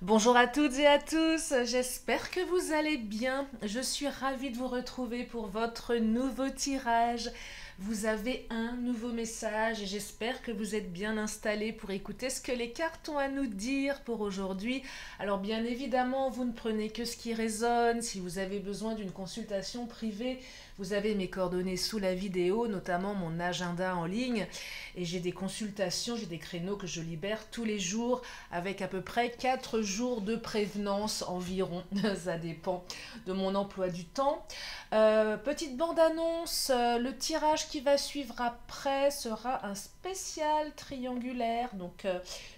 Bonjour à toutes et à tous, j'espère que vous allez bien. Je suis ravie de vous retrouver pour votre nouveau tirage. Vous avez un nouveau message et j'espère que vous êtes bien installés pour écouter ce que les cartes ont à nous dire pour aujourd'hui. Alors bien évidemment, vous ne prenez que ce qui résonne. Si vous avez besoin d'une consultation privée, vous avez mes coordonnées sous la vidéo, notamment mon agenda en ligne. Et j'ai des consultations, j'ai des créneaux que je libère tous les jours avec à peu près 4 jours de prévenance environ. Ça dépend de mon emploi du temps. Petite bande-annonce, le tirage qui va suivre après sera un spécial triangulaire. Donc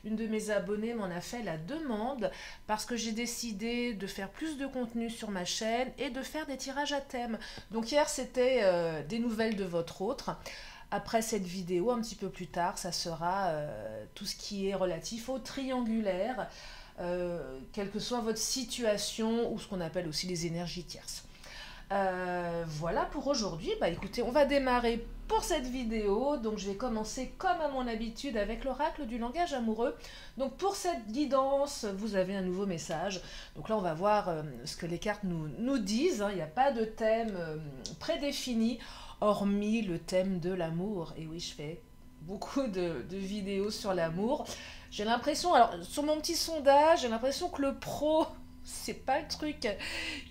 une de mes abonnées m'en a fait la demande parce que j'ai décidé de faire plus de contenu sur ma chaîne et de faire des tirages à thème. Donc hier c'était des nouvelles de votre autre. Après cette vidéo, un petit peu plus tard, ça sera tout ce qui est relatif au triangulaire, quelle que soit votre situation ou ce qu'on appelle aussi les énergies tierces. Voilà pour aujourd'hui. Bah écoutez, on va démarrer pour cette vidéo. Donc je vais commencer comme à mon habitude avec l'oracle du langage amoureux. Donc pour cette guidance, vous avez un nouveau message. Donc là on va voir ce que les cartes nous disent. Il n'y a pas de thème prédéfini, hormis le thème de l'amour. Et oui, je fais beaucoup de vidéos sur l'amour. J'ai l'impression, alors sur mon petit sondage, j'ai l'impression que le pro, c'est pas le truc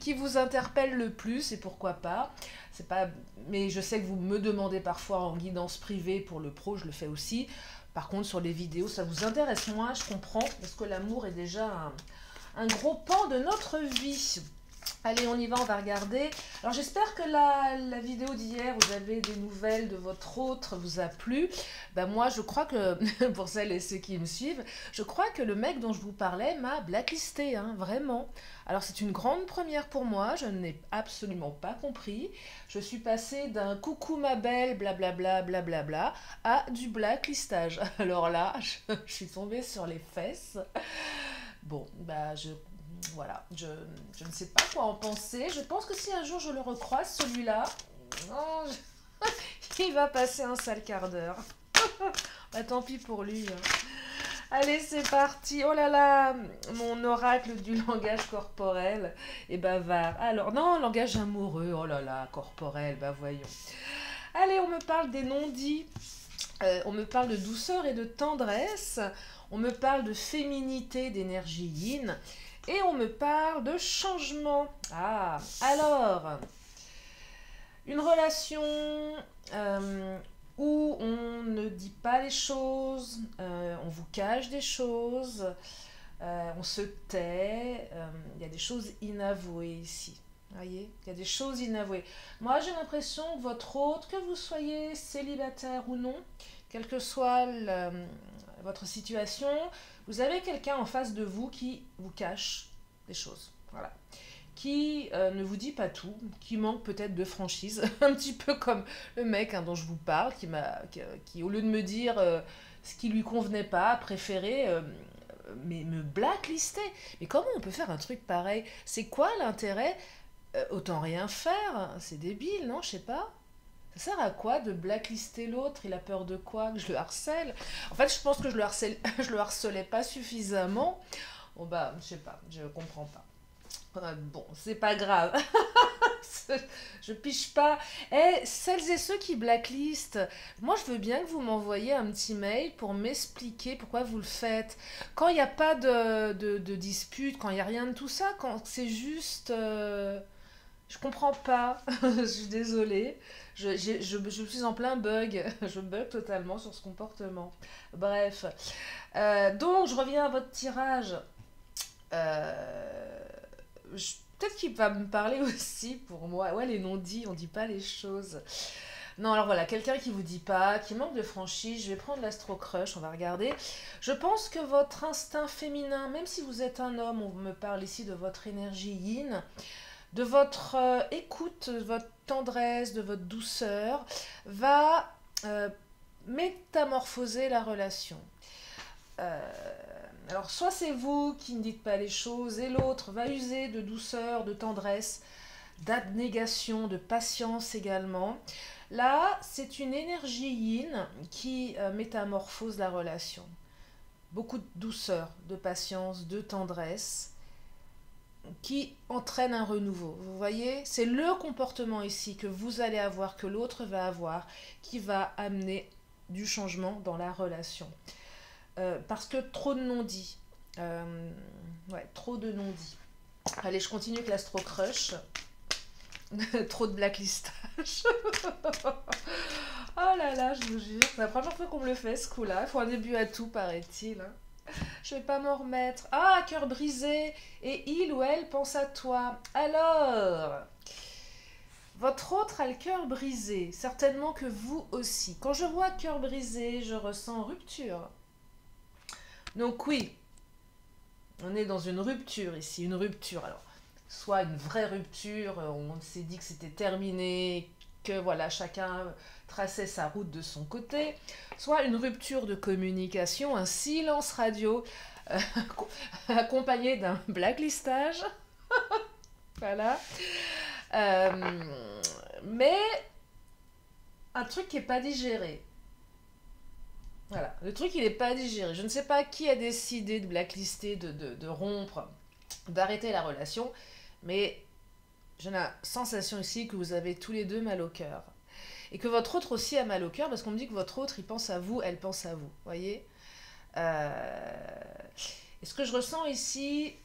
qui vous interpelle le plus, et pourquoi pas. C'est pas, mais je sais que vous me demandez parfois en guidance privée pour le pro, je le fais aussi. Par contre, sur les vidéos, ça vous intéresse moins, je comprends, parce que l'amour est déjà un gros pan de notre vie. Allez, on y va, on va regarder. Alors j'espère que la vidéo d'hier, vous avez des nouvelles de votre autre, vous a plu. Ben moi, je crois que, pour celles et ceux qui me suivent, je crois que le mec dont je vous parlais m'a blacklisté, hein, vraiment. Alors c'est une grande première pour moi, je n'ai absolument pas compris. Je suis passée d'un coucou ma belle, blablabla, blablabla, à du blacklistage. Alors là, je suis tombée sur les fesses. Bon, bah voilà, je ne sais pas quoi en penser. Je pense que si un jour je le recroise, celui-là, oh, il va passer un sale quart d'heure. Bah tant pis pour lui, hein. Allez, c'est parti. Oh là là, mon oracle du langage corporel et bavard. Alors, non, langage amoureux. Oh là là, corporel, bah voyons. Allez, on me parle des non-dits. On me parle de douceur et de tendresse. On me parle de féminité, d'énergie yin. Et on me parle de changement. Ah, alors, une relation où on ne dit pas les choses, on vous cache des choses, on se tait, il y a des choses inavouées ici. Vous voyez, il y a des choses inavouées. Moi, j'ai l'impression que votre hôte, que vous soyez célibataire ou non, quelle que soit votre situation, vous avez quelqu'un en face de vous qui vous cache des choses. Voilà. Qui ne vous dit pas tout, qui manque peut-être de franchise, un petit peu comme le mec hein, dont je vous parle, qui au lieu de me dire ce qui lui convenait pas, préférait mais me blacklister. Mais comment on peut faire un truc pareil? C'est quoi l'intérêt? Autant rien faire, c'est débile, non? Je sais pas. Ça sert à quoi de blacklister l'autre? Il a peur de quoi? Que je le harcèle? En fait, je pense que je le harcelais pas suffisamment. Bon bah, je sais pas, je comprends pas. Bon, c'est pas grave. Je piche pas. Eh, celles et ceux qui blacklistent, moi je veux bien que vous m'envoyiez un petit mail pour m'expliquer pourquoi vous le faites. Quand il n'y a pas de dispute, quand il n'y a rien de tout ça, quand c'est juste... je comprends pas. Je suis désolée. Je suis en plein bug. Je bug totalement sur ce comportement. Bref. Donc, je reviens à votre tirage. Euh, Peut-être qu'il va me parler aussi pour moi. Ouais, les non-dits, on dit pas les choses. Non, alors voilà, quelqu'un qui vous dit pas, qui manque de franchise, je vais prendre l'astro crush, on va regarder. Je pense que votre instinct féminin, même si vous êtes un homme, on me parle ici de votre énergie yin, de votre écoute, de votre tendresse, de votre douceur, va métamorphoser la relation. Euh, alors, soit c'est vous qui ne dites pas les choses et l'autre va user de douceur, de tendresse, d'abnégation, de patience également. Là, c'est une énergie yin qui métamorphose la relation. beaucoup de douceur, de patience, de tendresse, qui entraîne un renouveau. Vous voyez, c'est le comportement ici que vous allez avoir, que l'autre va avoir, qui va amener du changement dans la relation. Parce que trop de non-dits. Ouais, trop de non-dits. Allez, je continue avec l'Astro Crush. Trop de blacklistage. Oh là là, je vous jure. C'est la première fois qu'on me le fait, ce coup-là. Il faut un début à tout, paraît-il. Je vais pas m'en remettre. Ah, cœur brisé. Et il ou elle pense à toi. Alors, votre autre a le cœur brisé. Certainement que vous aussi. Quand je vois cœur brisé, je ressens rupture. Donc oui, on est dans une rupture ici. Une rupture. Alors, soit une vraie rupture, on s'est dit que c'était terminé, que voilà, chacun traçait sa route de son côté, soit une rupture de communication, un silence radio euh, accompagné d'un blacklistage, voilà. Euh, mais un truc qui n'est pas digéré. Voilà, le truc il n'est pas digéré. Je ne sais pas qui a décidé de blacklister, de rompre, d'arrêter la relation, mais j'ai la sensation ici que vous avez tous les deux mal au cœur. Et que votre autre aussi a mal au cœur, parce qu'on me dit que votre autre, il pense à vous, elle pense à vous. Voyez. Et ce que je ressens ici,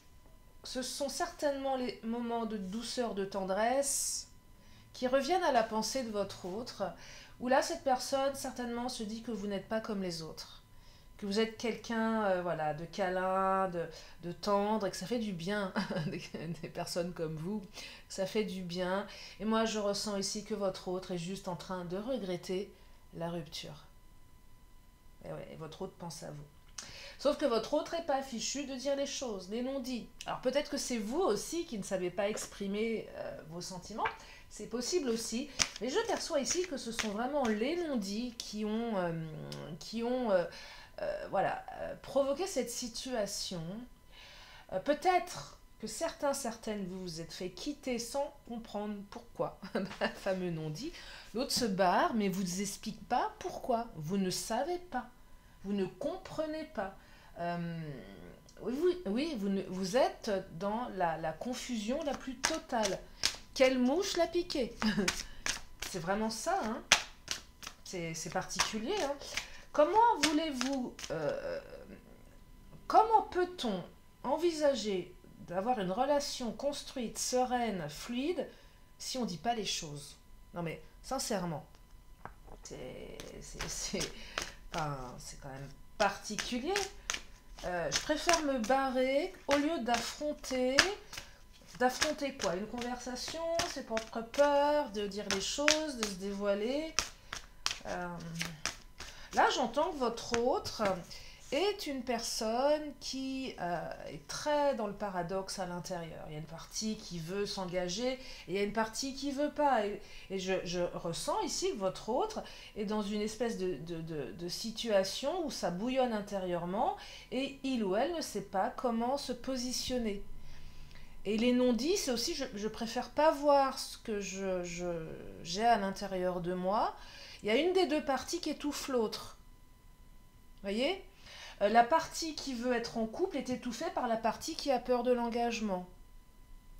ce sont certainement les moments de douceur, de tendresse, qui reviennent à la pensée de votre autre, où là, cette personne, certainement, se dit que vous n'êtes pas comme les autres. Que vous êtes quelqu'un voilà, de câlin, de tendre, et que ça fait du bien, des personnes comme vous, ça fait du bien. Et moi, je ressens ici que votre autre est juste en train de regretter la rupture. Et ouais, et votre autre pense à vous. Sauf que votre autre n'est pas fichu de dire les choses, les non-dits. Alors peut-être que c'est vous aussi qui ne savez pas exprimer vos sentiments, c'est possible aussi. Mais je perçois ici que ce sont vraiment les non-dits qui ont voilà, provoqué cette situation. Peut-être que certaines vous vous êtes fait quitter sans comprendre pourquoi. Fameux non-dit. L'autre se barre, mais vous ne explique pas pourquoi. Vous ne savez pas. Vous ne comprenez pas. Oui, vous êtes dans la confusion la plus totale. Quelle mouche l'a piqué? C'est vraiment ça, hein. C'est particulier, hein. Comment voulez-vous... comment peut-on envisager d'avoir une relation construite, sereine, fluide, si on ne dit pas les choses? Non mais, sincèrement, c'est enfin, quand même particulier. Je préfère me barrer au lieu d'affronter. D'affronter quoi? Une conversation, ses propres peurs, de dire les choses, de se dévoiler. Là, j'entends que votre autre est une personne qui est très dans le paradoxe à l'intérieur. Il y a une partie qui veut s'engager et il y a une partie qui ne veut pas. Et je ressens ici que votre autre est dans une espèce de situation où ça bouillonne intérieurement et il ou elle ne sait pas comment se positionner. Et les non-dits, c'est aussi, je préfère pas voir ce que j'ai à l'intérieur de moi. Il y a une des deux parties qui étouffe l'autre. Vous voyez? La partie qui veut être en couple est étouffée par la partie qui a peur de l'engagement.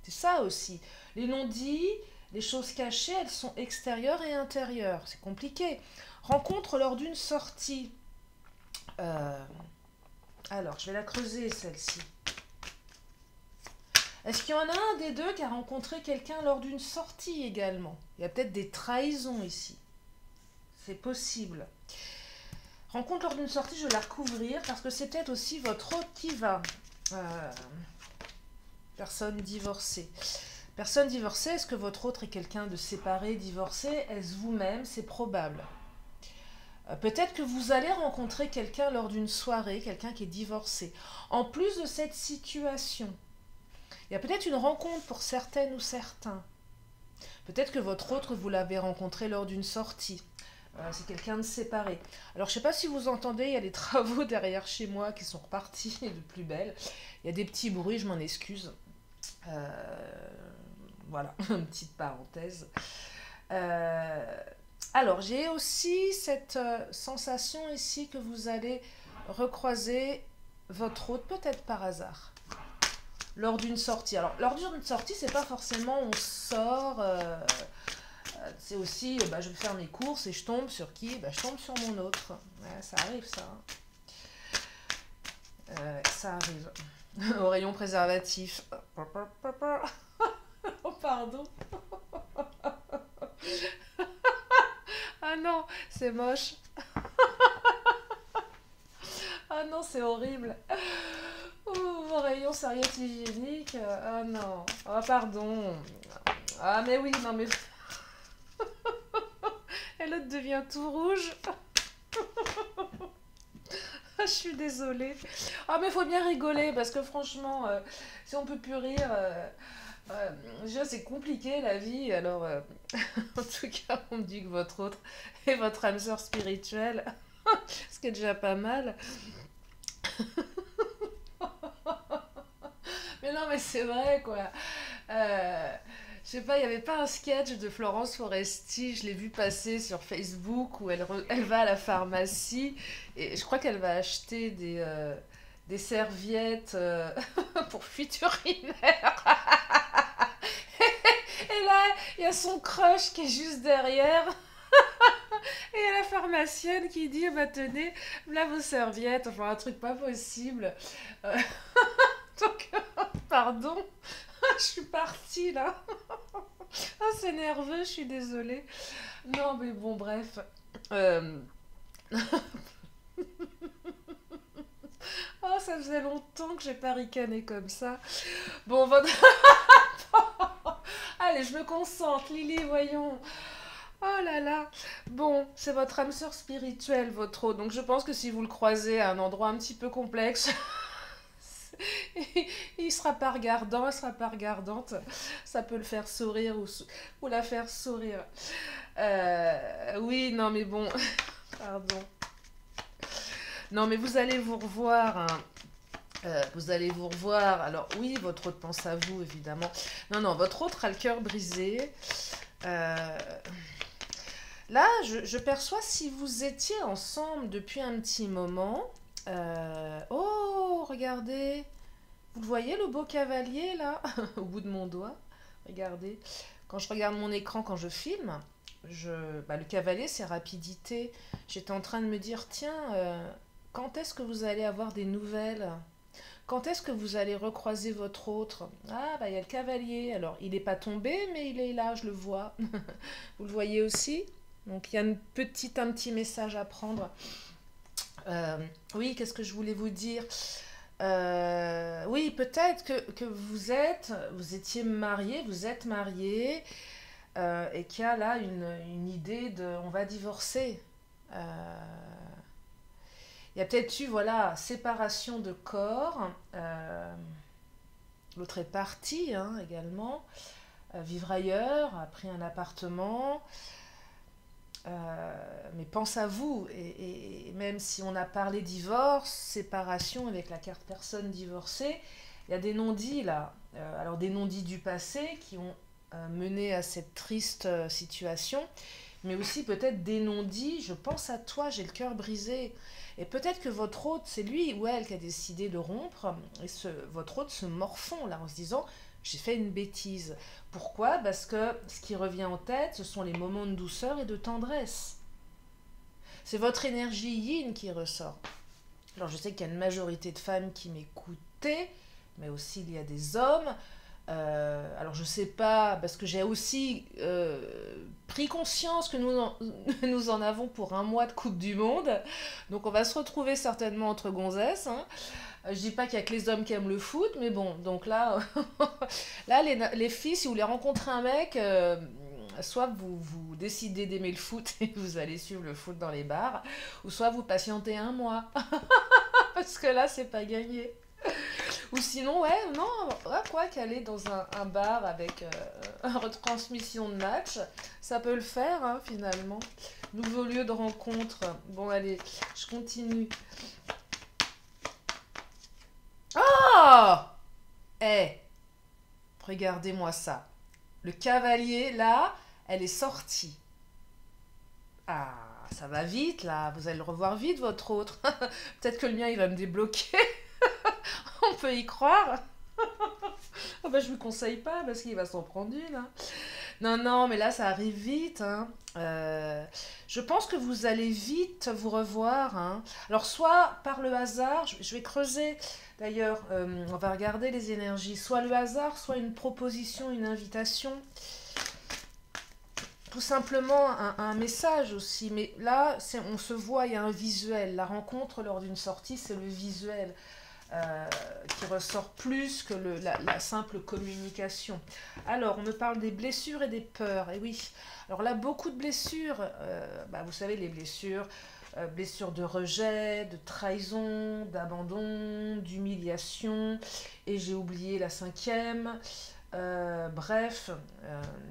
C'est ça aussi. Les non-dits, les choses cachées, elles sont extérieures et intérieures. C'est compliqué. Rencontre lors d'une sortie. Alors, je vais la creuser, celle-ci. Est-ce qu'il y en a un des deux qui a rencontré quelqu'un lors d'une sortie également? Il y a peut-être des trahisons ici. C'est possible. Rencontre lors d'une sortie, je vais la recouvrir parce que c'est peut-être aussi votre autre qui va. Personne divorcée. Personne divorcée, est-ce que votre autre est quelqu'un de séparé, divorcé? Est-ce vous-même? C'est probable. Peut-être que vous allez rencontrer quelqu'un lors d'une soirée, quelqu'un qui est divorcé. En plus de cette situation, il y a peut-être une rencontre pour certaines ou certains. Peut-être que votre autre, vous l'avez rencontré lors d'une sortie. C'est quelqu'un de séparé. Alors, je ne sais pas si vous entendez, il y a des travaux derrière chez moi qui sont repartis de plus belle. Il y a des petits bruits, je m'en excuse. Voilà, une petite parenthèse. Alors, j'ai aussi cette sensation ici que vous allez recroiser votre hôte, peut-être par hasard, lors d'une sortie. Alors, lors d'une sortie, c'est pas forcément on sort, c'est aussi, bah, je vais faire mes courses et je tombe sur qui? Bah, je tombe sur mon autre. Ouais, ça arrive, ça. Ça arrive. Au rayon préservatif. Oh, pardon. Ah non, c'est moche. Ah non, c'est horrible. Ouh, au rayon serviette hygiénique. Ah non. Ah pardon. Ah mais oui, non mais... Et l'autre devient tout rouge. Je suis désolée. Ah mais faut bien rigoler parce que franchement, si on peut plus rire, déjà c'est compliqué la vie. Alors, en tout cas, on me dit que votre autre est votre âme sœur spirituelle, ce qui est déjà pas mal. Mais non, mais c'est vrai quoi. Je sais pas, il n'y avait pas un sketch de Florence Foresti, je l'ai vu passer sur Facebook où elle va à la pharmacie et je crois qu'elle va acheter des serviettes pour fuite urinaire. Et là, il y a son crush qui est juste derrière. Et il y a la pharmacienne qui dit, bah tenez, là vos serviettes, enfin un truc pas possible. Euh, donc, pardon, je suis partie là. Ah, c'est nerveux, je suis désolée. Non, mais bon, bref. Euh, Oh, ça faisait longtemps que j'ai pas ricané comme ça. Bon, votre... Allez, je me concentre, Lily, voyons. Oh là là. Bon, c'est votre âme sœur spirituelle, votre hôte. Donc je pense que si vous le croisez à un endroit un petit peu complexe, il sera pas regardant, elle sera pas regardante. Ça peut le faire sourire ou la faire sourire. Oui, non mais bon, pardon. Non mais vous allez vous revoir, hein. Vous allez vous revoir. Alors oui, votre hôte pense à vous, évidemment. Non, non, votre hôte a le cœur brisé. Euh, Là, je perçois si vous étiez ensemble depuis un petit moment. Oh, regardez. Vous le voyez, le beau cavalier, là, au bout de mon doigt. Regardez. Quand je regarde mon écran, quand je filme, le cavalier, c'est rapidité. J'étais en train de me dire, tiens, quand est-ce que vous allez avoir des nouvelles? Quand est-ce que vous allez recroiser votre autre? Ah, bah, il y a le cavalier. Alors, il n'est pas tombé, mais il est là, je le vois. Vous le voyez aussi? Donc, il y a un petit message à prendre. Euh, oui, qu'est-ce que je voulais vous dire? Oui, peut-être que vous étiez marié, vous êtes marié, et qu'il y a là une idée de, on va divorcer. Euh, il y a peut-être eu, voilà, séparation de corps. L'autre est parti, hein, également, vivre ailleurs, a pris un appartement. Mais pense à vous, et même si on a parlé divorce, séparation avec la carte personne divorcée, il y a des non-dits là. Alors des non-dits du passé qui ont mené à cette triste situation, mais aussi peut-être des non-dits, je pense à toi, j'ai le cœur brisé. Et peut-être que votre hôte, c'est lui ou elle qui a décidé de rompre, et votre hôte se morfond là en se disant, j'ai fait une bêtise. Pourquoi? Parce que ce qui revient en tête, ce sont les moments de douceur et de tendresse. C'est votre énergie yin qui ressort. Alors je sais qu'il y a une majorité de femmes qui m'écoutaient, mais aussi il y a des hommes. Alors je sais pas, parce que j'ai aussi pris conscience que nous en avons pour un mois de Coupe du Monde. Donc on va se retrouver certainement entre gonzesses, hein. Je dis pas qu'il y a que les hommes qui aiment le foot, mais bon, donc là, là les filles, si vous voulez rencontrer un mec, soit vous décidez d'aimer le foot et vous allez suivre le foot dans les bars, ou soit vous patientez un mois, parce que là, c'est pas gagné. Ou sinon, ouais, non, quoi qu'aller dans un bar avec une retransmission de match, ça peut le faire, hein, finalement. Nouveau lieu de rencontre. Bon, allez, je continue. Oh! Eh, regardez-moi ça. Le cavalier, là, elle est sortie. Ah, ça va vite, là. Vous allez le revoir vite, votre autre. Peut-être que le mien, il va me débloquer. On peut y croire. Oh bah, je ne vous conseille pas parce qu'il va s'en prendre une. Hein. Non, non, mais là, ça arrive vite. Hein. Je pense que vous allez vite vous revoir. Hein. Alors, soit par le hasard, je vais creuser. D'ailleurs, on va regarder les énergies. Soit le hasard, soit une proposition, une invitation. Tout simplement un message aussi. Mais là, on se voit, il y a un visuel. La rencontre lors d'une sortie, c'est le visuel. Qui ressort plus que la simple communication. Alors, on me parle des blessures et des peurs. Et oui, alors là, beaucoup de blessures. Vous savez, les blessures, blessures de rejet, de trahison, d'abandon, d'humiliation. Et j'ai oublié la cinquième. Bref,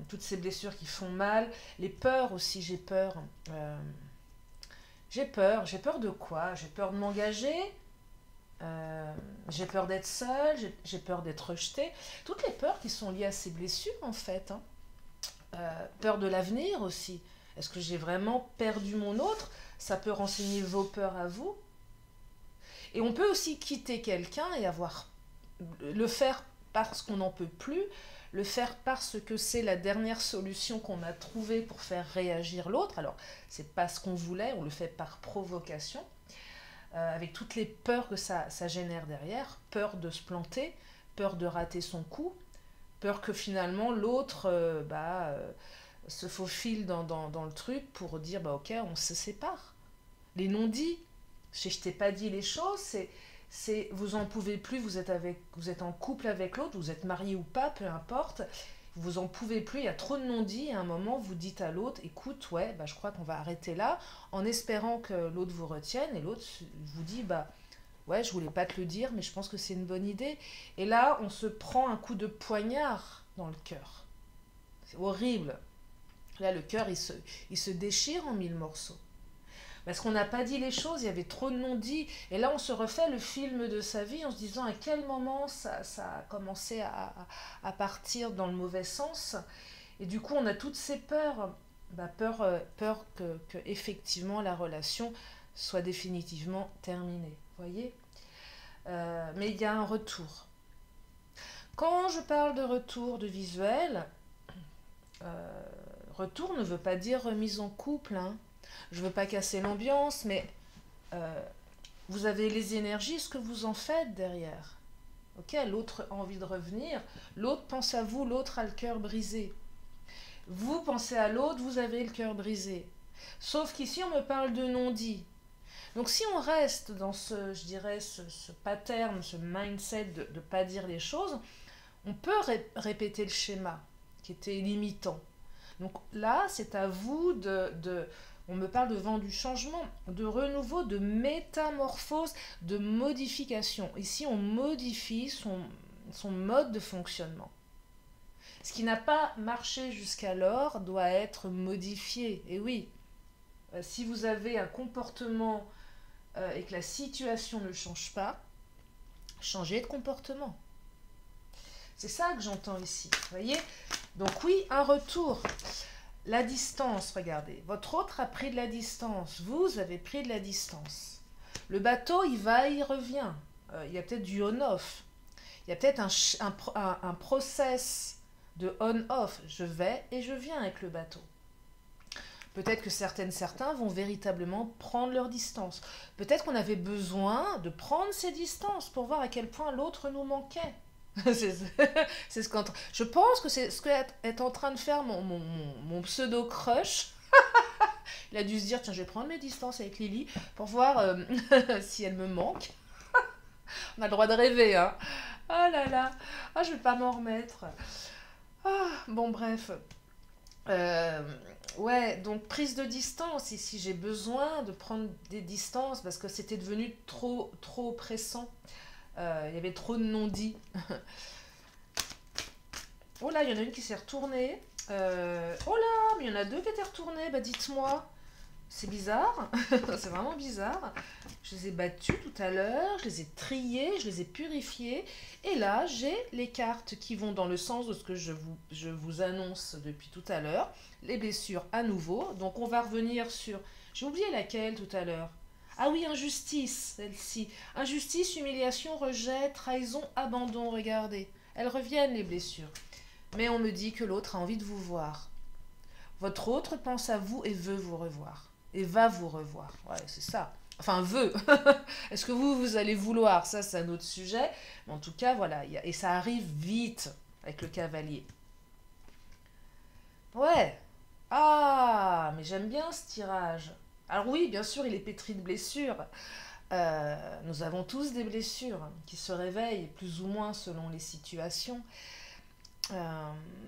toutes ces blessures qui font mal. Les peurs aussi, j'ai peur. J'ai peur de quoi? J'ai peur de m'engager. J'ai peur d'être seule, j'ai peur d'être rejetée. Toutes les peurs qui sont liées à ces blessures, en fait. Hein. Peur de l'avenir aussi. Est-ce que j'ai vraiment perdu mon autre? Ça peut renseigner vos peurs à vous. Et on peut aussi quitter quelqu'un et le faire parce qu'on n'en peut plus, le faire parce que c'est la dernière solution qu'on a trouvée pour faire réagir l'autre. Alors, c'est pas ce qu'on voulait, on le fait par provocation. Avec toutes les peurs que ça génère derrière, peur de se planter, peur de rater son coup, peur que finalement l'autre se faufile dans le truc pour dire ok, on se sépare. Les non-dits, je t'ai pas dit les choses, c'est vous en pouvez plus, vous êtes en couple avec l'autre, vous êtes marié ou pas, peu importe, vous en pouvez plus, il y a trop de non-dits, et à un moment vous dites à l'autre, écoute, je crois qu'on va arrêter là, en espérant que l'autre vous retienne, et l'autre vous dit, ouais, je voulais pas te le dire, mais je pense que c'est une bonne idée. Et là, on se prend un coup de poignard dans le cœur. C'est horrible. Là, le cœur, il se déchire en mille morceaux. Parce qu'on n'a pas dit les choses, il y avait trop de non-dits. Et là, on se refait le film de sa vie en se disant à quel moment ça a commencé à partir dans le mauvais sens. Et du coup, on a toutes ces peurs. Peur que effectivement la relation soit définitivement terminée. Voyez mais il y a un retour. Quand je parle de retour de visuel, retour ne veut pas dire remise en couple, hein. Je ne veux pas casser l'ambiance, mais vous avez les énergies, ce que vous en faites derrière. Ok, l'autre a envie de revenir, l'autre pense à vous, l'autre a le cœur brisé. Vous pensez à l'autre, vous avez le cœur brisé. Sauf qu'ici, on me parle de non-dit. Donc si on reste dans ce pattern, ce mindset de ne pas dire les choses, on peut répéter le schéma qui était limitant. Donc là, c'est à vous on me parle de vent du changement, de renouveau, de métamorphose, de modification. Ici, on modifie son mode de fonctionnement. Ce qui n'a pas marché jusqu'alors doit être modifié. Et oui, si vous avez un comportement et que la situation ne change pas, changez de comportement. C'est ça que j'entends ici. Vous voyez? Donc oui, un retour. La distance, regardez. Votre autre a pris de la distance. Vous avez pris de la distance. Le bateau, il va, il revient. Il y a peut-être du on-off. Il y a peut-être un process de on-off. Je vais et je viens avec le bateau. Peut-être que certains vont véritablement prendre leur distance. Peut-être qu'on avait besoin de prendre ces distances pour voir à quel point l'autre nous manquait. C'est ce je pense que c'est ce qu'est en train de faire mon pseudo-crush. Il a dû se dire, tiens, je vais prendre mes distances avec Lily pour voir si elle me manque. On a le droit de rêver, hein. Oh là là, je vais pas m'en remettre. Bon, bref. Ouais, donc prise de distance. Ici, j'ai besoin de prendre des distances parce que c'était devenu trop oppressant. Il y avait trop de non-dits. Oh là, il y en a une qui s'est retournée. Oh là, mais il y en a deux qui étaient retournées. Dites-moi. C'est bizarre. C'est vraiment bizarre. Je les ai battues tout à l'heure. Je les ai triées. Je les ai purifiées. Et là, j'ai les cartes qui vont dans le sens de ce que je vous annonce depuis tout à l'heure. Les blessures à nouveau. Donc, on va revenir sur... J'ai oublié laquelle tout à l'heure. Ah oui, injustice, celle-ci. Injustice, humiliation, rejet, trahison, abandon, regardez. Elles reviennent, les blessures. Mais on me dit que l'autre a envie de vous voir. Votre autre pense à vous et veut vous revoir. Et va vous revoir. Ouais, c'est ça. Enfin, veut. Est-ce que vous allez vouloir? Ça, c'est un autre sujet. Mais en tout cas, voilà. Et ça arrive vite avec le cavalier. Ouais. Ah, mais j'aime bien ce tirage. Alors oui, bien sûr, il est pétri de blessures. Nous avons tous des blessures qui se réveillent plus ou moins selon les situations.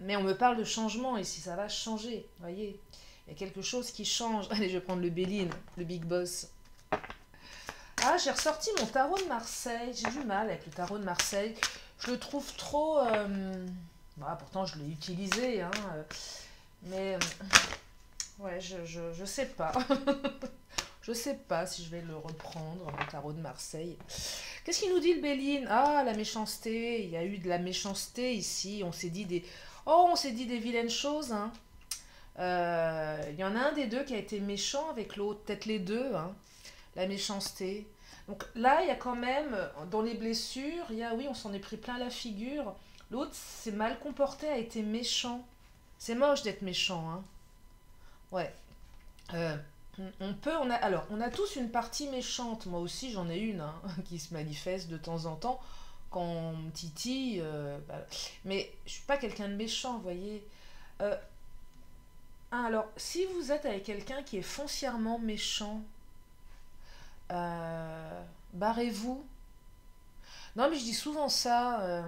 Mais on me parle de changement ici, ça va changer, voyez. Il y a quelque chose qui change. Allez, je vais prendre le Béline, le Big Boss. Ah, j'ai ressorti mon tarot de Marseille. J'ai du mal avec le tarot de Marseille. Je le trouve trop... Bah, pourtant, je l'ai utilisé, hein. Mais... Ouais, je sais pas. Je sais pas si je vais le reprendre, mon tarot de Marseille. Qu'est-ce qu'il nous dit le Béline? Ah, la méchanceté. Il y a eu de la méchanceté ici. On s'est dit des... Oh, on s'est dit des vilaines choses, hein. Il y en a un des deux qui a été méchant avec l'autre. Peut-être les deux, hein. La méchanceté. Donc là, il y a quand même, dans les blessures, il y a, oui, on s'en est pris plein la figure. L'autre s'est mal comporté, a été méchant. C'est moche d'être méchant, hein. Ouais. Euh, alors, on a tous une partie méchante. Moi aussi, j'en ai une, hein, qui se manifeste de temps en temps quand on me titille. Bah, mais je suis pas quelqu'un de méchant, vous voyez. Euh, alors, si vous êtes avec quelqu'un qui est foncièrement méchant, barrez-vous. Non, mais je dis souvent ça.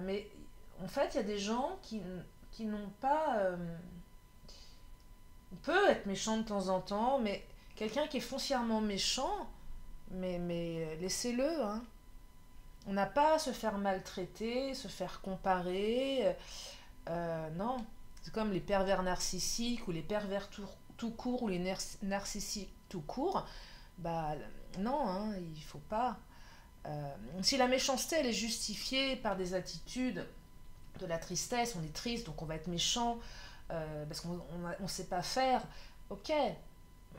Mais en fait, il y a des gens qui n'ont pas. On peut être méchant de temps en temps, mais quelqu'un qui est foncièrement méchant, mais laissez-le, hein. On n'a pas à se faire maltraiter, se faire comparer. Non. C'est comme les pervers narcissiques ou les pervers tout court ou les narcissiques tout court. Bah non, hein, il faut pas. Si la méchanceté elle est justifiée par des attitudes de la tristesse, on est triste donc on va être méchant parce qu'on ne sait pas faire, ok.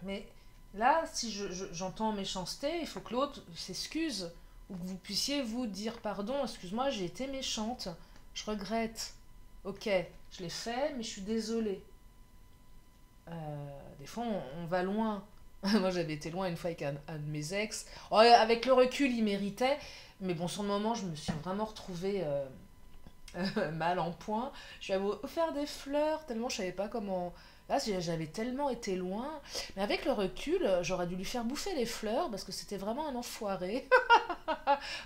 Mais là, si j'entends méchanceté, il faut que l'autre s'excuse ou que vous puissiez vous dire pardon, excuse-moi, j'ai été méchante, je regrette. Ok, je l'ai fait, mais je suis désolée. Des fois, on va loin. Moi, j'avais été loin une fois avec un de mes ex. Oh, avec le recul, il méritait. Mais bon, sur le moment, je me suis vraiment retrouvée mal en point. Je lui avais offert des fleurs, tellement je savais pas comment. Là, j'avais tellement été loin. Mais avec le recul, j'aurais dû lui faire bouffer les fleurs parce que c'était vraiment un enfoiré.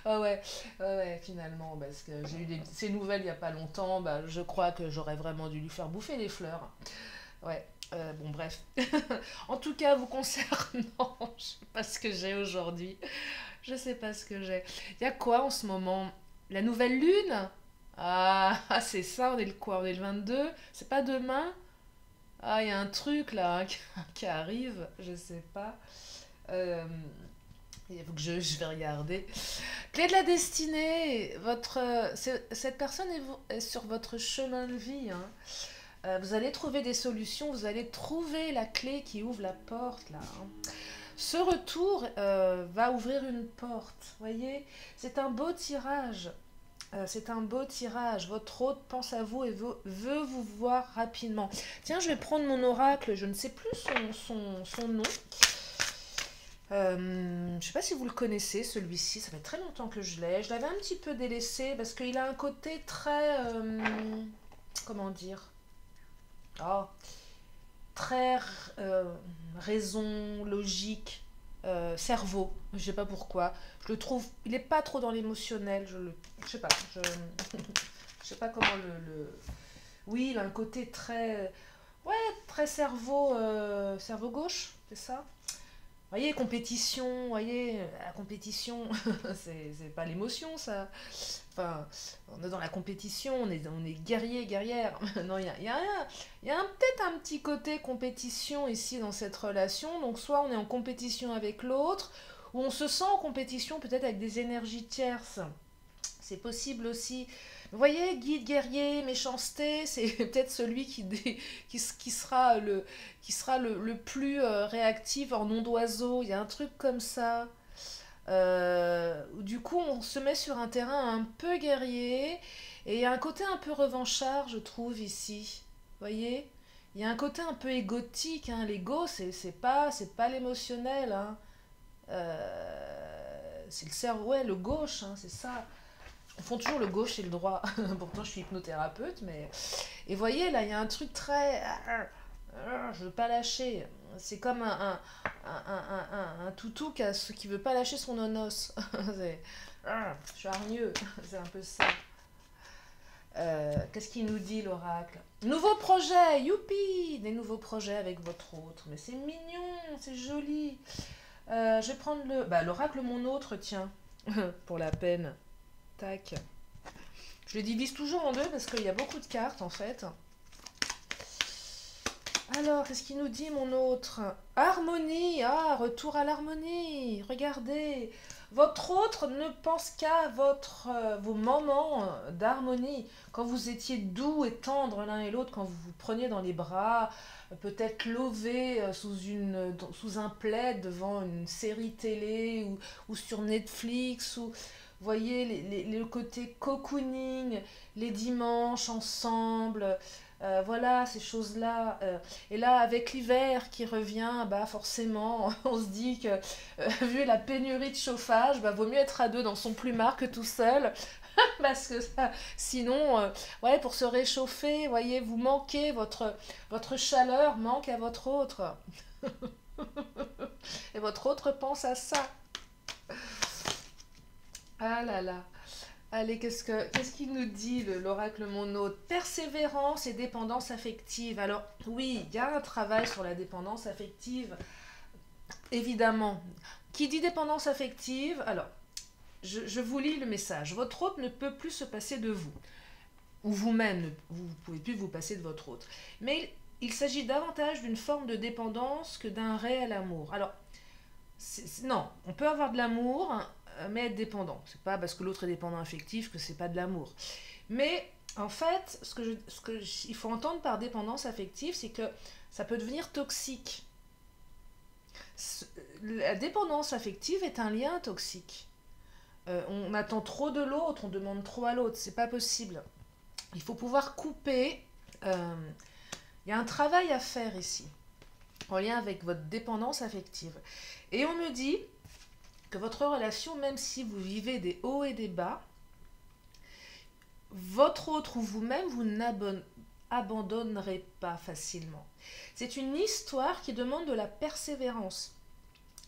Ah ouais, ouais, finalement, parce que j'ai eu ces nouvelles il y a pas longtemps. Bah, je crois que j'aurais vraiment dû lui faire bouffer les fleurs. Ouais. Bon, bref. En tout cas, vous concernant, je sais pas ce que j'ai aujourd'hui. Je sais pas ce que j'ai. Il y a quoi en ce moment? La nouvelle lune? Ah, ah, c'est ça, on est le quoi? On est le 22? C'est pas demain? Ah, il y a un truc là, hein, qui arrive, je sais pas. Euh, il faut que je vais regarder. Clé de la destinée. Cette personne est sur votre chemin de vie, hein. Vous allez trouver des solutions, vous allez trouver la clé qui ouvre la porte là, hein. Ce retour va ouvrir une porte, voyez. C'est un beau tirage. C'est un beau tirage. Votre hôte pense à vous et veut vous voir rapidement. Tiens, je vais prendre mon oracle. Je ne sais plus son nom. Je ne sais pas si vous le connaissez, celui-ci. Ça fait très longtemps que je l'ai. Je l'avais un petit peu délaissé parce qu'il a un côté très... comment dire? Oh, très raison, logique, cerveau. Je sais pas pourquoi. Je le trouve, il est pas trop dans l'émotionnel. Je sais pas. Je sais pas comment Oui, il a un côté très, ouais, très cerveau, cerveau gauche, c'est ça. Vous voyez, compétition, vous voyez, la compétition, c'est pas l'émotion, ça. Enfin, on est dans la compétition, on est guerrier, guerrière. Non, peut-être un petit côté compétition ici dans cette relation. Donc, soit on est en compétition avec l'autre, ou on se sent en compétition peut-être avec des énergies tierces. C'est possible aussi. Vous voyez, guide, guerrier, méchanceté, c'est peut-être celui qui sera le plus réactif en nom d'oiseau. Il y a un truc comme ça. Du coup, on se met sur un terrain un peu guerrier. Et il y a un côté un peu revanchard, je trouve, ici. Vous voyez? Il y a un côté un peu égotique, hein. L'ego, c'est pas l'émotionnel, hein. C'est le cerveau, ouais, le gauche, hein, c'est ça. On font toujours le gauche et le droit. Pourtant, je suis hypnothérapeute, mais... Et voyez, là, il y a un truc très... Je veux pas lâcher. C'est comme un toutou qui veut pas lâcher son onos. C'est... Je suis hargneux. C'est un peu ça. Qu'est-ce qu'il nous dit, l'oracle? Nouveau projet, youpi! Des nouveaux projets avec votre autre. Mais c'est mignon, c'est joli. Je vais prendre l'oracle mon autre, tiens. Pour la peine. Tac. Je le divise toujours en deux parce qu'il y a beaucoup de cartes en fait. Alors, qu'est-ce qu'il nous dit mon autre? Harmonie. Ah, retour à l'harmonie. Regardez. Votre autre ne pense qu'à vos moments d'harmonie. Quand vous étiez doux et tendres l'un et l'autre, quand vous vous preniez dans les bras, peut-être lové sous un plaid devant une série télé ou sur Netflix, ou voyez le côté cocooning, les dimanches ensemble, voilà ces choses-là. Et là, avec l'hiver qui revient, bah forcément, on se dit que vu la pénurie de chauffage, bah vaut mieux être à deux dans son plumard que tout seul. Parce que sinon, ouais, pour se réchauffer, voyez, vous manquez, votre chaleur manque à votre autre. Et votre autre pense à ça. Ah là là. Allez, qu'est-ce qu'il nous dit, l'oracle mon hôte? Persévérance et dépendance affective. Alors, oui, il y a un travail sur la dépendance affective, évidemment. Qui dit dépendance affective? Alors, je vous lis le message. Votre hôte ne peut plus se passer de vous. Ou vous-même, vous ne pouvez plus vous passer de votre hôte. Mais il s'agit davantage d'une forme de dépendance que d'un réel amour. Alors, non, on peut avoir de l'amour, hein, mais être dépendant. C'est pas parce que l'autre est dépendant affectif que c'est pas de l'amour. Mais en fait, il faut entendre par dépendance affective, c'est que ça peut devenir toxique. La dépendance affective est un lien toxique. On attend trop de l'autre, on demande trop à l'autre, c'est pas possible. Il faut pouvoir couper. Il y a un travail à faire ici, en lien avec votre dépendance affective. Et on me dit que votre relation, même si vous vivez des hauts et des bas, votre autre ou vous-même, vous n'abandonnerez pas facilement. C'est une histoire qui demande de la persévérance,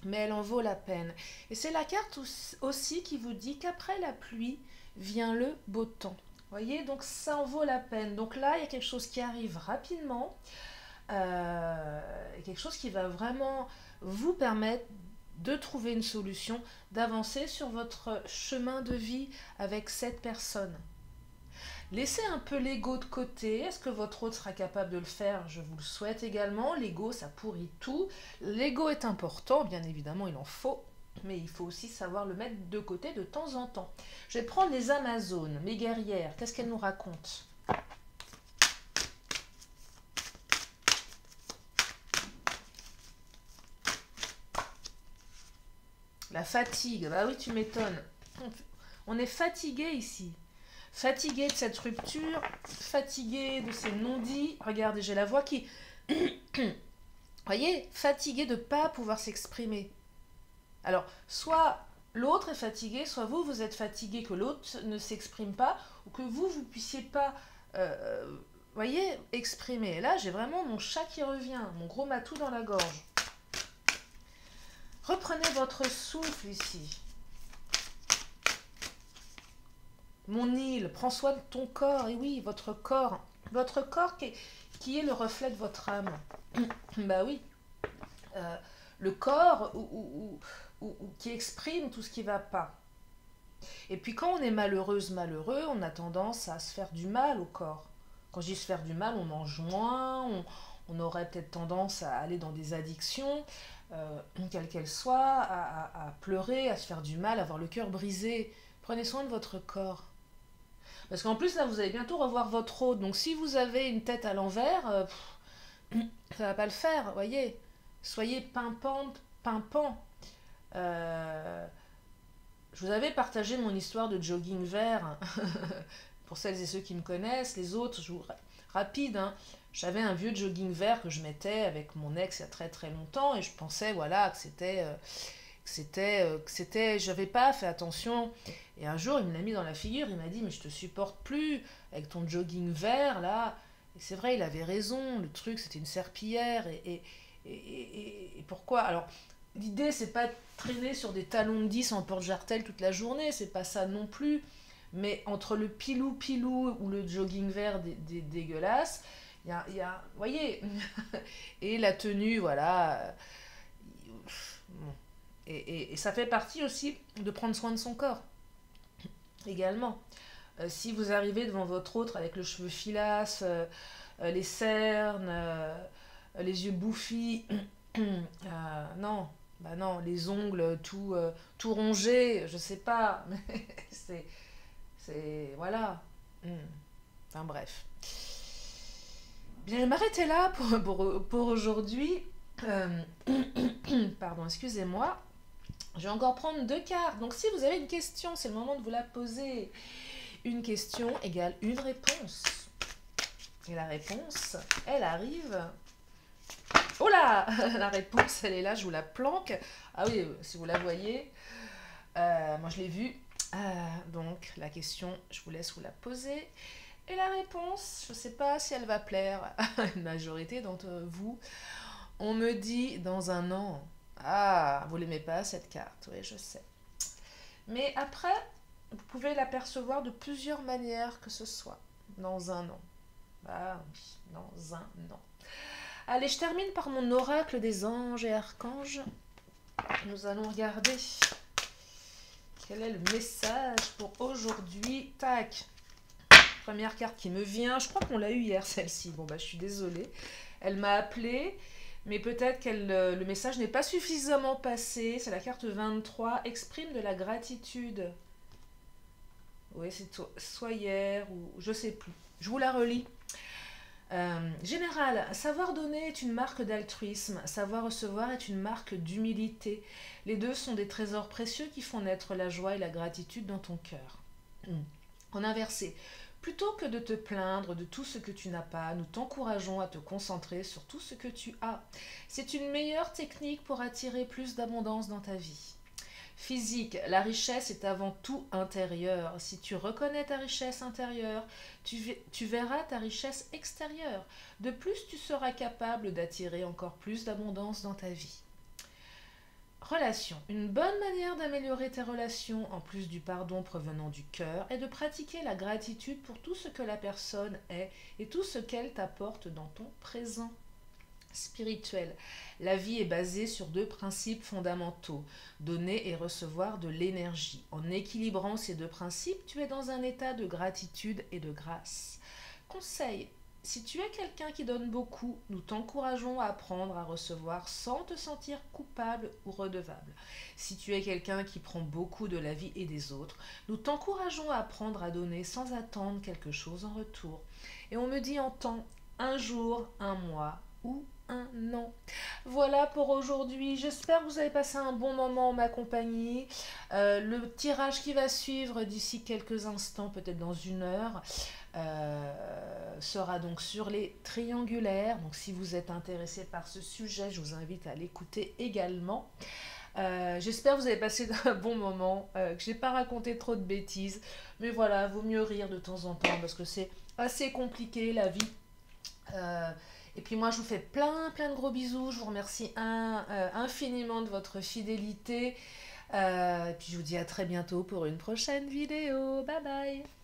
mais elle en vaut la peine. Et c'est la carte aussi qui vous dit qu'après la pluie vient le beau temps. Voyez, donc ça en vaut la peine. Donc là, il y a quelque chose qui arrive rapidement, quelque chose qui va vraiment vous permettre de trouver une solution, d'avancer sur votre chemin de vie avec cette personne. Laissez un peu l'ego de côté. Est-ce que votre autre sera capable de le faire? Je vous le souhaite également. L'ego, ça pourrit tout. L'ego est important, bien évidemment, il en faut. Mais il faut aussi savoir le mettre de côté de temps en temps. Je vais prendre les Amazones, mes guerrières. Qu'est-ce qu'elles nous racontent? La fatigue. Bah oui, tu m'étonnes. On est fatigué ici. Fatigué de cette rupture, fatigué de ces non-dits. Regardez, j'ai la voix qui... Voyez, fatigué de ne pas pouvoir s'exprimer. Alors, soit l'autre est fatigué, soit vous êtes fatigué que l'autre ne s'exprime pas, ou que vous puissiez pas, voyez, exprimer. Et là, j'ai vraiment mon chat qui revient, mon gros matou dans la gorge. Reprenez votre souffle ici. Mon île, prends soin de ton corps. Et oui, votre corps qui est le reflet de votre âme. Bah oui, le corps qui exprime tout ce qui ne va pas. Et puis quand on est malheureuse, malheureux, on a tendance à se faire du mal au corps. Quand je dis se faire du mal, on mange moins, on aurait peut-être tendance à aller dans des addictions, quelles qu'elles soient, à pleurer, à se faire du mal, à avoir le cœur brisé. Prenez soin de votre corps. Parce qu'en plus, là, vous allez bientôt revoir votre hôte. Donc, si vous avez une tête à l'envers, ça va pas le faire, voyez. Soyez pimpant. Euh, je vous avais partagé mon histoire de jogging vert. Pour celles et ceux qui me connaissent, les autres, rapide, hein. J'avais un vieux jogging vert que je mettais avec mon ex il y a très très longtemps et je pensais voilà que j'avais pas fait attention. Et un jour il me l'a mis dans la figure, il m'a dit mais je te supporte plus avec ton jogging vert là. Et c'est vrai, il avait raison, le truc c'était une serpillière et pourquoi? Alors l'idée c'est pas de traîner sur des talons de 10 en porte-jartel toute la journée, c'est pas ça non plus. Mais entre le pilou ou le jogging vert dégueulasse, vous voyez, et la tenue, voilà. Bon. Et ça fait partie aussi de prendre soin de son corps, également. Si vous arrivez devant votre autre avec le cheveu filasse, les cernes, les yeux bouffis, non, bah non, les ongles tout rongés, je sais pas, mais voilà. Enfin bref. Bien, je vais m'arrêter là pour aujourd'hui. Euh, Pardon, excusez-moi. Je vais encore prendre 2 cartes. Donc si vous avez une question, c'est le moment de vous la poser. Une question égale une réponse. Et la réponse, elle arrive. Oh là la réponse, elle est là, je vous la planque. Ah oui, si vous la voyez. Moi, je l'ai vue. Donc, la question, je vous laisse vous la poser. Et la réponse, je ne sais pas si elle va plaire à une majorité d'entre vous. On me dit dans un an. Ah, vous l'aimez pas cette carte, oui, je sais. Mais après, vous pouvez l'apercevoir de plusieurs manières que ce soit. Dans un an. Ah oui, dans un an. Allez, je termine par mon oracle des anges et archanges. Nous allons regarder quel est le message pour aujourd'hui. Tac. Première carte qui me vient. Je crois qu'on l'a eu hier, celle-ci. Bon, bah, je suis désolée. Elle m'a appelée, mais peut-être que le message n'est pas suffisamment passé. C'est la carte 23. Exprime de la gratitude. Oui, c'est soit hier ou je sais plus. Je vous la relis. Général, savoir donner est une marque d'altruisme, savoir recevoir est une marque d'humilité. Les deux sont des trésors précieux qui font naître la joie et la gratitude dans ton cœur. En inversé, plutôt que de te plaindre de tout ce que tu n'as pas, nous t'encourageons à te concentrer sur tout ce que tu as. C'est une meilleure technique pour attirer plus d'abondance dans ta vie. Physique, la richesse est avant tout intérieure. Si tu reconnais ta richesse intérieure, tu verras ta richesse extérieure. De plus, tu seras capable d'attirer encore plus d'abondance dans ta vie. Relation. Une bonne manière d'améliorer tes relations, en plus du pardon provenant du cœur, est de pratiquer la gratitude pour tout ce que la personne est et tout ce qu'elle t'apporte dans ton présent. Spirituel. La vie est basée sur 2 principes fondamentaux, donner et recevoir de l'énergie. En équilibrant ces 2 principes, tu es dans un état de gratitude et de grâce. Conseil. Si tu es quelqu'un qui donne beaucoup, nous t'encourageons à apprendre à recevoir sans te sentir coupable ou redevable. Si tu es quelqu'un qui prend beaucoup de la vie et des autres, nous t'encourageons à apprendre à donner sans attendre quelque chose en retour. Et on me dit en temps, un jour, un mois ou un an. Voilà pour aujourd'hui. J'espère que vous avez passé un bon moment en ma compagnie. Le tirage qui va suivre d'ici quelques instants, peut-être dans 1 heure, sera donc sur les triangulaires. Donc si vous êtes intéressé par ce sujet, je vous invite à l'écouter également. J'espère que vous avez passé un bon moment, que j'ai pas raconté trop de bêtises. Mais voilà, vaut mieux rire de temps en temps parce que c'est assez compliqué la vie. Et puis moi, je vous fais plein de gros bisous. Je vous remercie infiniment de votre fidélité. Et puis je vous dis à très bientôt pour une prochaine vidéo. Bye bye.